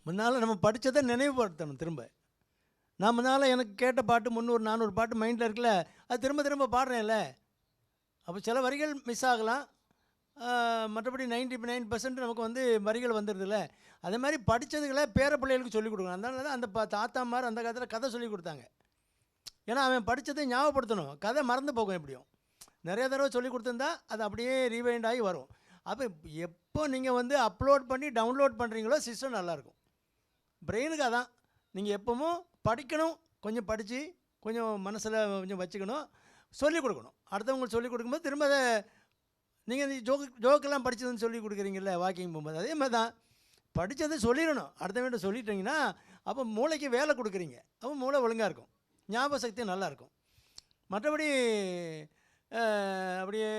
முன்னால் நம்ம படித்ததை நினைவுபடுத்தணும் திரும்ப. நான் முன்னால் எனக்கு கேட்ட பாட்டு 300 400 பாட்டு மைண்டில் இருக்குல்ல, அது திரும்ப திரும்ப பாடுறேன்ல. அப்போ சில வரிகள் மிஸ் ஆகலாம். மற்றபடி 99% நமக்கு வந்து வரிகள் வந்துடுதுல்ல. அதே மாதிரி படித்ததுகளை பேர பிள்ளைகளுக்கு சொல்லிக் கொடுக்கணும். அதனால தான் அந்த தாத்தாமார் அந்த காலத்தில் கதை சொல்லிக் கொடுத்தாங்க. ஏன்னா அவன் படித்ததை ஞாபகப்படுத்தணும். கதை மறந்து போகும் எப்படியும். நிறைய தடவை சொல்லிக் கொடுத்துருந்தா அது அப்படியே ரீவைண்ட் ஆகி வரும். அப்போ எப்போ நீங்கள் வந்து அப்லோட் பண்ணி டவுன்லோட் பண்ணுறீங்களோ சிஸ்டம் நல்லாயிருக்கும். பிரெயினுக்கு அதான். நீங்கள் எப்பவும் படிக்கணும், கொஞ்சம் படித்து கொஞ்சம் மனசில் கொஞ்சம் வச்சுக்கணும், சொல்லிக் கொடுக்கணும். அடுத்தவங்களுக்கு சொல்லிக் கொடுக்கும்போது திரும்ப அதை நீங்கள் இந்த ஜோக்கெல்லாம் படித்ததுன்னு சொல்லி கொடுக்குறீங்கல்ல வாக்கிங் போகும்போது, அதே மாதிரி தான் படித்ததை சொல்லிடணும். அடுத்தவங்கிட்ட சொல்லிட்டீங்கன்னா அப்போ மூளைக்கு வேலை கொடுக்குறீங்க. அப்போ மூளை ஒழுங்காக இருக்கும், ஞாபக சக்தி நல்லாயிருக்கும். மற்றபடி அப்படியே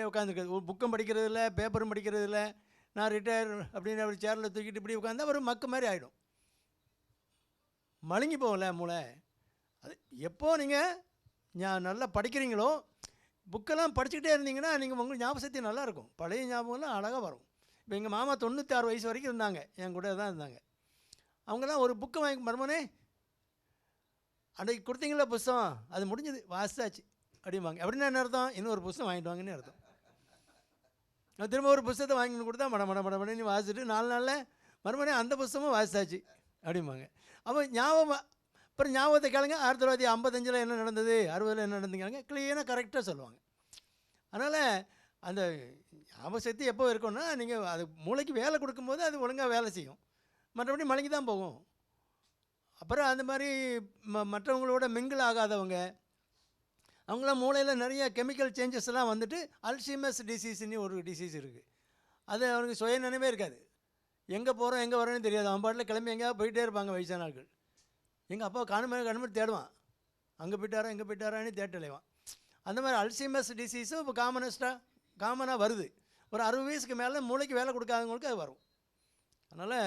உட்காந்துருக்குது, ஒரு புக்கும் படிக்கிறது இல்லை, பேப்பரும் படிக்கிறது இல்லை. நான் ரிட்டையர் அப்படின்னு அப்படி சேரில் தூக்கிட்டு இப்படி உட்காந்தா ஒரு மக்கு மாதிரி ஆகிடும், மழுங்கி போகல மூளை. அது எப்போ நீங்கள் நல்லா படிக்கிறீங்களோ, புக்கெல்லாம் படிச்சுக்கிட்டே இருந்தீங்கன்னா நீங்கள் உங்களுக்கு ஞாபக சக்தி நல்லாயிருக்கும். பழைய ஞாபகம்லாம் அழகாக வரும். இப்போ எங்கள் மாமா 96 வயசு வரைக்கும் இருந்தாங்க, என் கூட தான் இருந்தாங்க. அவங்களாம் ஒரு புக்கு வாங்கி மருமனே அன்றைக்கி கொடுத்தீங்களா புஸ்தகம், அது முடிஞ்சது வாசித்தாச்சு அப்படிம்பாங்க. அப்படின்னா என்ன அர்த்தம்? இன்னும் ஒரு புஸ்தகம் வாங்கிட்டு வாங்கன்னு அர்த்தம். நான் திரும்ப ஒரு புஸ்தகத்தை வாங்கிட்டு கொடுத்தா மடமடன்னு வாசிச்சுட்டு 4 நாளில் மறுமணி அந்த புஸ்தகமும் வாசித்தாச்சு அப்படிம்பாங்க. அப்போ ஞாபகம் அப்புறம் ஞாபகத்தை கேளுங்க. 1955 என்ன நடந்தது, 60 என்ன நடந்துங்காங்க, க்ளீனாக கரெக்டாக சொல்லுவாங்க. அதனால் அந்த ஞாபக சக்தி எப்போ இருக்குன்னா நீங்கள் அது மூளைக்கு வேலை கொடுக்கும்போது அது ஒழுங்காக வேலை செய்யும். மற்றபடி மழுங்கி தான் போகும். அப்புறம் அந்த மாதிரி மற்றவங்களோட மிங்கிள் ஆகாதவங்க, அவங்களாம் மூளையில் நிறைய கெமிக்கல் சேஞ்சஸ் எல்லாம் வந்துட்டு அல்சைமர்ஸ் டிசீஸ்ன்னு ஒரு டிசீஸ் இருக்குது. அது அவனுக்கு சுய நினைவே இருக்காது. எங்கே போகிறோம் எங்கே வரோன்னு தெரியாது. அவன் பாட்டில் கிளம்பி எங்கேயாவது போயிட்டே இருப்பாங்க வயசான ஆட்கள். எங்கள் அப்பா கணுமணி தேடுவான், அங்கே போயிட்டாரா எங்கே போயிட்டாரான்னு தேட்டலைவான். அந்த மாதிரி அல்சைமர்ஸ் டிசீஸும் இப்போ காமனாக வருது. ஒரு 60 வயசுக்கு மேலே மூளைக்கு வேலை கொடுக்காதவங்களுக்கு அது வரும். அதனால்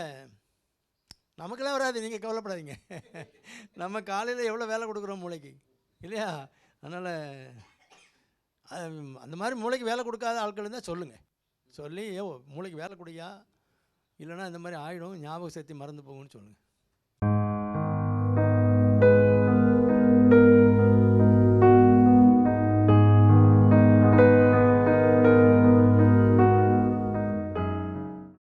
நமக்கெல்லாம் வராது, நீங்கள் கவலைப்படாதீங்க. நம்ம காலையில் எவ்வளோ வேலை கொடுக்குறோம் மூளைக்கு இல்லையா? அதனால் அந்த மாதிரி மூளைக்கு வேலை கொடுக்காத ஆட்கள் இருந்தால் சொல்லுங்கள், சொல்லி மூளைக்கு வேலை கொடுயா, இல்லைனா இந்த மாதிரி ஆகிடும், ஞாபக சக்தி மறந்து போகும்னு சொல்லுங்கள்.